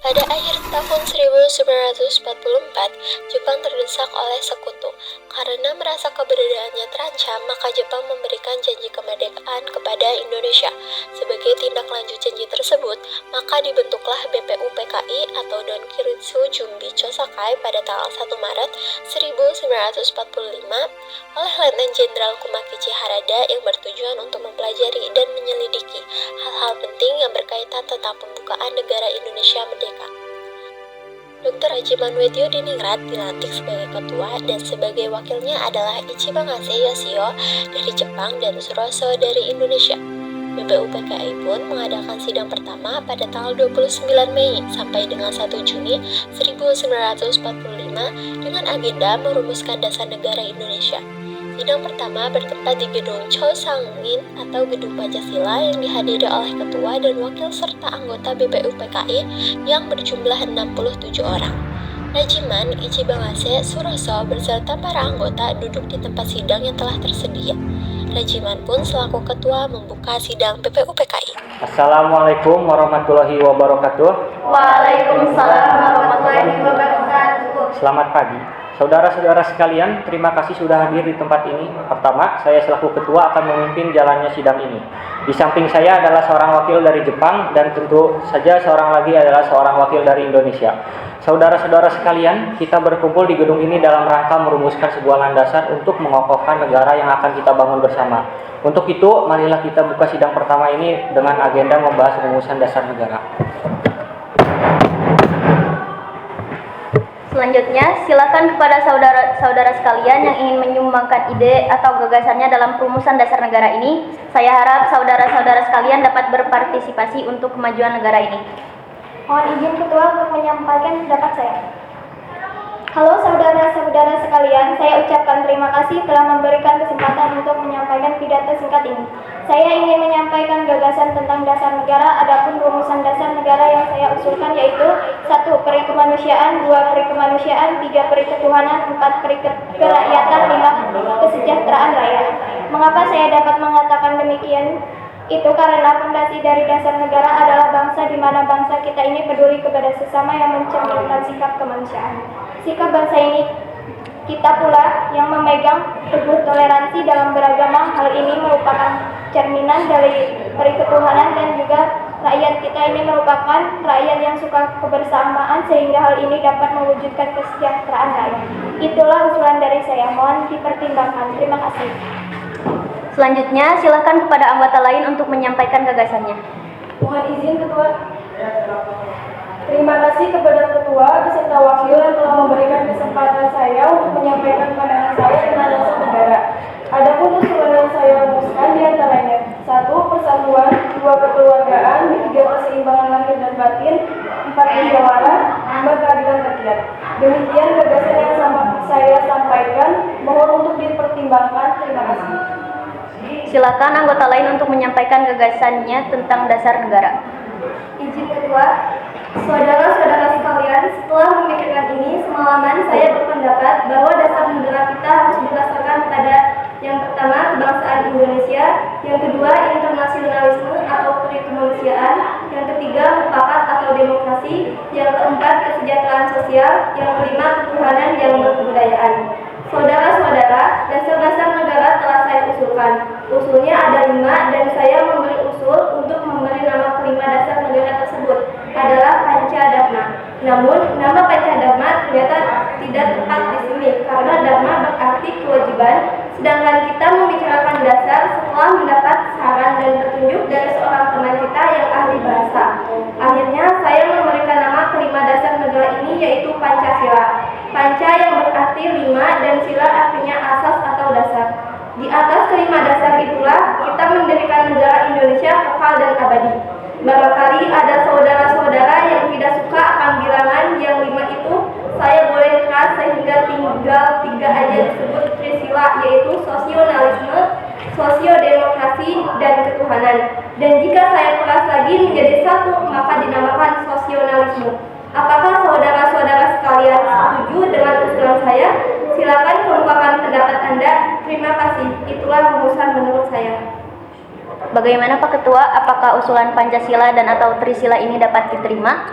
Pada akhir tahun 1944, Jepang terdesak oleh sekutu. Karena merasa keberadaannya terancam, maka Jepang memberikan janji kemerdekaan kepada Indonesia. Sebagai tindak lanjut janji tersebut, maka dibentuklah BPUPKI atau Donkiritsu Jumbi Chosakai pada tanggal 1 Maret 1945 oleh Letnan Jenderal Kumakichi Harada yang bertujuan untuk mempelajari dan menyelidiki hal-hal penting yang berkaitan tentang pembukaan negara Indonesia merdeka. Dr. Haji Manwetyo Diningrat dilantik sebagai ketua dan sebagai wakilnya adalah Ichibangase Yoshio dari Jepang dan Suroso dari Indonesia. BPUPKI pun mengadakan sidang pertama pada tanggal 29 Mei sampai dengan 1 Juni 1945 dengan agenda merumuskan dasar negara Indonesia. Sidang pertama bertempat di Gedung Chosangin atau Gedung Pancasila yang dihadiri oleh ketua dan wakil serta anggota BPUPKI yang berjumlah 67 orang. Rajiman, Ichibangase, Suroso beserta para anggota duduk di tempat sidang yang telah tersedia. Rajiman pun selaku ketua membuka sidang BPUPKI. Assalamualaikum warahmatullahi wabarakatuh. Waalaikumsalam warahmatullahi wabarakatuh. Selamat pagi. Saudara-saudara sekalian, terima kasih sudah hadir di tempat ini. Pertama, saya selaku ketua akan memimpin jalannya sidang ini. Di samping saya adalah seorang wakil dari Jepang dan tentu saja seorang lagi adalah seorang wakil dari Indonesia. Saudara-saudara sekalian, kita berkumpul di gedung ini dalam rangka merumuskan sebuah landasan untuk mengokohkan negara yang akan kita bangun bersama. Untuk itu, marilah kita buka sidang pertama ini dengan agenda membahas rumusan dasar negara. Selanjutnya, silakan kepada saudara-saudara sekalian yang ingin menyumbangkan ide atau gagasannya dalam perumusan dasar negara ini. Saya harap saudara-saudara sekalian dapat berpartisipasi untuk kemajuan negara ini. Mohon izin Ketua untuk menyampaikan pendapat saya. Halo saudara-saudara sekalian, saya ucapkan terima kasih telah memberikan kesempatan untuk menyampaikan pidato singkat ini. Saya ingin menyampaikan gagasan tentang dasar negara, adapun rumusan dasar negara yang saya usulkan yaitu 1. Peri kemanusiaan, 2. Peri kemanusiaan, 3. Peri ketuhanan, 4. Peri kerakyatan, 5. Kesejahteraan rakyat. Mengapa saya dapat mengatakan demikian? Itu karena fondasi dari dasar negara adalah bangsa, di mana bangsa kita ini peduli kepada sesama yang mencerminkan sikap kemanusiaan. Sikap bangsa ini kita pula yang memegang teguh toleransi dalam beragama. Hal ini merupakan cerminan dari peri ketuhanan dan juga rakyat kita ini merupakan rakyat yang suka kebersamaan sehingga hal ini dapat mewujudkan kesejahteraan rakyat. Itulah usulan dari saya, mohon dipertimbangkan. Terima kasih. Selanjutnya, silakan kepada anggota lain untuk menyampaikan gagasannya. Mohon izin Ketua. Terima kasih kepada Ketua beserta Wakil yang telah memberikan kesempatan saya untuk menyampaikan pandangan saya tentang dasar negara. Adapun usulan yang saya rumuskan diantaranya 1. Persatuan, 2. Kekeluargaan, 3. Keseimbangan lahir dan batin, 4. Musyawarah, 5. Keadilan rakyat. Demikian gagasan yang saya sampaikan, mohon untuk dipertimbangkan. Terima kasih. Silakan anggota lain untuk menyampaikan gagasannya tentang dasar negara. Izin Ketua, saudara-saudara sekalian, setelah memikirkan ini semalaman, saya berpendapat bahwa dasar negara kita harus berdasarkan pada yang pertama, kebangsaan Indonesia, yang kedua, internasionalisme atau kemanusiaan, yang ketiga, mufakat atau demokrasi, yang keempat, kesejahteraan sosial, yang kelima, ketuhanan yang berkebudayaan. Saudara-saudara, dasar-dasar negara telah saya usulkan. Usulnya ada 5 dan saya memberi usul untuk memberi nama kelima dasar negara tersebut adalah Pancadharma. Namun, nama Pancadharma ternyata tidak tepat di sini karena Dharma berarti kewajiban, sedangkan kita membicarakan dasar setelah mendapat saran dan petunjuk dari seorang teman kita yang ahli bahasa. Akhirnya, saya memberikan nama kelima dasar negara ini yaitu Pancasila. Panca yang berarti 5 dan sila artinya asas atau dasar. Di atas kelima dasar itulah kita mendirikan negara Indonesia kekal dan abadi. Barangkali ada saudara-saudara yang tidak suka akan bilangan yang 5 itu, saya boleh keras sehingga tinggal 3 aja disebut trisila, yaitu sosionalisme, sosiodemokrasi, dan ketuhanan. Dan jika saya keras lagi menjadi 1, maka dinamakan sosionalisme. Apakah saudara-saudara sekalian setuju dengan usulan saya? Silakan kemukakan pendapat Anda. Terima kasih. Itulah rumusan menurut saya. Bagaimana Pak Ketua, apakah usulan Pancasila dan atau Trisila ini dapat diterima?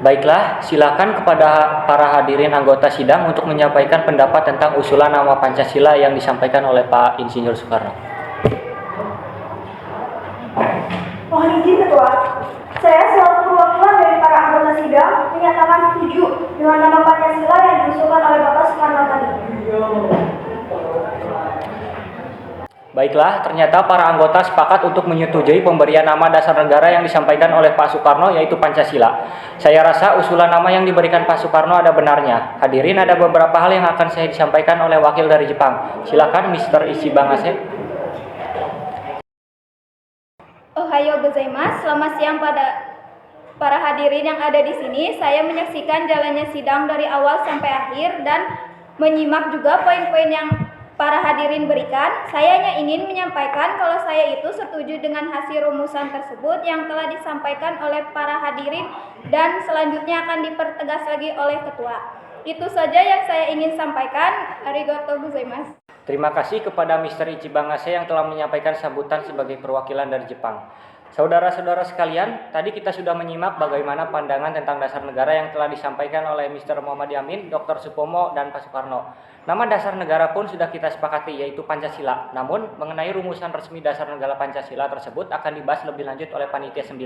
Baiklah, silakan kepada para hadirin anggota sidang untuk menyampaikan pendapat tentang usulan nama Pancasila yang disampaikan oleh Pak Insinyur Soekarno. Mohon izin Ketua, saya selaku perwakilan dari para anggota sidang menyatakan setuju dengan nama Pancasila yang diusulkan oleh Bapak Soekarno tadi. Baiklah, ternyata para anggota sepakat untuk menyetujui pemberian nama dasar negara yang disampaikan oleh Pak Soekarno, yaitu Pancasila. Saya rasa usulan nama yang diberikan Pak Soekarno ada benarnya. Hadirin, ada beberapa hal yang akan saya disampaikan oleh wakil dari Jepang. Silakan Mr. Ishibangase. Ohayo gozaimasu, selamat siang pada para hadirin yang ada di sini. Saya menyaksikan jalannya sidang dari awal sampai akhir dan menyimak juga poin-poin yang para hadirin berikan. Saya hanya ingin menyampaikan kalau saya itu setuju dengan hasil rumusan tersebut yang telah disampaikan oleh para hadirin dan selanjutnya akan dipertegas lagi oleh ketua. Itu saja yang saya ingin sampaikan. Arigatou gozaimasu. Terima kasih kepada Mr. Ichibangase yang telah menyampaikan sambutan sebagai perwakilan dari Jepang. Saudara-saudara sekalian, tadi kita sudah menyimak bagaimana pandangan tentang dasar negara yang telah disampaikan oleh Mr. Muhammad Yamin, Dr. Supomo, dan Pak Soekarno. Nama dasar negara pun sudah kita sepakati, yaitu Pancasila. Namun, mengenai rumusan resmi dasar negara Pancasila tersebut akan dibahas lebih lanjut oleh Panitia 9.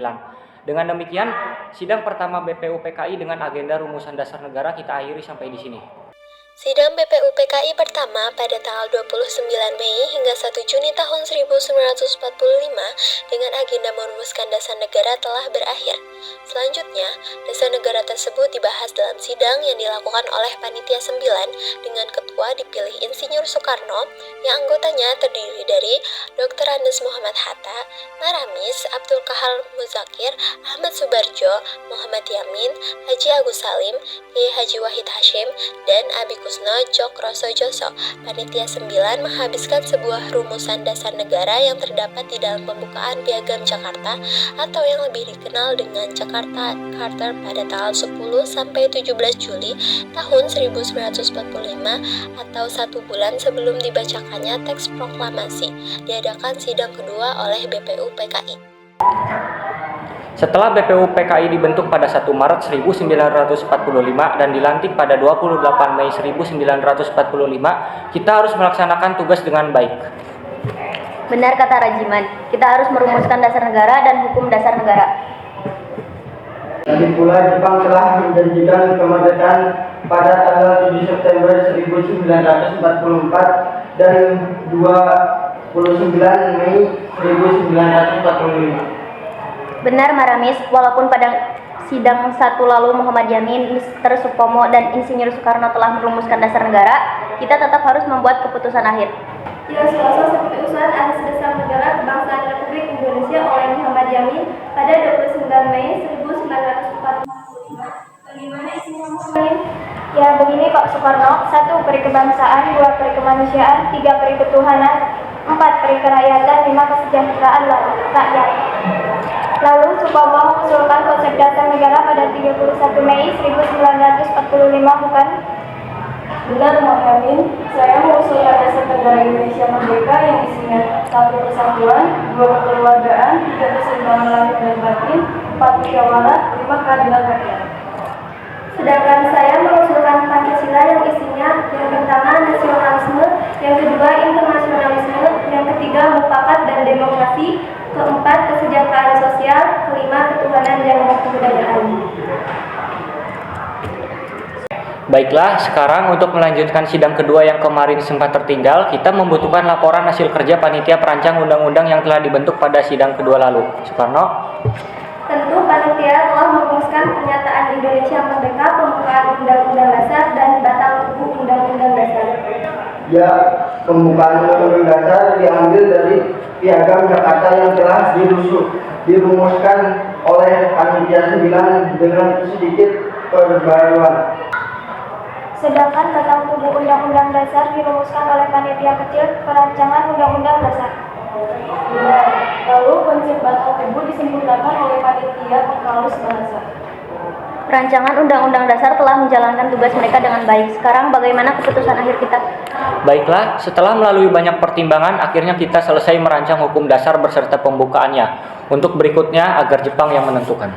Dengan demikian, sidang pertama BPUPKI dengan agenda rumusan dasar negara kita akhiri sampai di sini. Sidang BPUPKI pertama pada tanggal 29 Mei hingga 1 Juni tahun 1945 dengan agenda merumuskan dasar negara telah berakhir. Selanjutnya, dasar negara tersebut dibahas dalam sidang yang dilakukan oleh Panitia 9 dengan ketua dipilih Insinyur Soekarno yang anggotanya terdiri dari Dr. Andes Muhammad Hatta, Maramis, Abdul Kahar Muzakir, Ahmad Subarjo, Muhammad Yamin, Haji Agus Salim, Kiai Haji Wahid Hashim, dan Abi Kusno Cokrosojoso. Panitia 9 menghabiskan sebuah rumusan dasar negara yang terdapat di dalam pembukaan Piagam Jakarta atau yang lebih dikenal dengan Jakarta Charter pada tanggal 10 sampai 17 Juli tahun 1945 atau 1 bulan sebelum dibacakannya teks proklamasi. Diadakan sidang kedua oleh BPUPKI. Setelah BPUPKI dibentuk pada 1 Maret 1945 dan dilantik pada 28 Mei 1945, kita harus melaksanakan tugas dengan baik. Benar kata Rajiman, kita harus merumuskan dasar negara dan hukum dasar negara. Lagi pula Jepang telah menjanjikan kemerdekaan pada tanggal 7 September 1944 dan 29 Mei 1945. Benar Maramis, walaupun pada sidang 1 lalu Muhammad Yamin, Mr. Supomo, dan Insinyur Soekarno telah merumuskan dasar negara, kita tetap harus membuat keputusan akhir. Yang selesai keputusan atas dasar negara kebangsaan Republik Indonesia oleh Muhammad Yamin pada 29 Mei 1945. Bagaimana isinya Muhammad? Ya begini Pak Soekarno, 1 peri kebangsaan, 2 peri kemanusiaan, 3 peri ketuhanan, 4 peri kerakyatan, 5 kesejahteraan rakyat. Lalu Supomo mengusulkan konsep dasar negara pada 31 Mei 1945, bukan? Benar Muhammad, saya mengusulkan dasar negara Indonesia Merdeka yang isinya 1 persatuan, 2 kekeluargaan, 3 keseimbangan lahir dan batin, 4 musyawarah, 5 keadilan rakyat. Sedangkan saya mengusulkan Pancasila yang isinya yang pertama nasionalisme, yang kedua internasionalisme, yang ketiga mufakat dan demokrasi, keempat kesejahteraan sosial, kelima ketuhanan dan kebudayaan. Baiklah, sekarang untuk melanjutkan sidang kedua yang kemarin sempat tertinggal, kita membutuhkan laporan hasil kerja panitia perancang undang-undang yang telah dibentuk pada sidang kedua lalu. Soekarno? Tentu panitia telah merumuskan pernyataan Indonesia Merdeka, pembukaan Undang-Undang Dasar, dan batang tubuh Undang-Undang Dasar. Ya, pembukaan Undang-Undang Dasar diambil dari Piagam Jakarta yang telah dirumuskan oleh Panitia 9 dengan sedikit perbaruan. Sedangkan batang tubuh Undang-Undang Dasar dirumuskan oleh panitia kecil perancangan Undang-Undang Dasar. Lalu konsep batang tubuh disempurnakan oleh panitia penghalus bahasa. Rancangan Undang-Undang Dasar telah menjalankan tugas mereka dengan baik. Sekarang bagaimana keputusan akhir kita? Baiklah, setelah melalui banyak pertimbangan, akhirnya kita selesai merancang hukum dasar beserta pembukaannya. Untuk berikutnya, agar Jepang yang menentukan.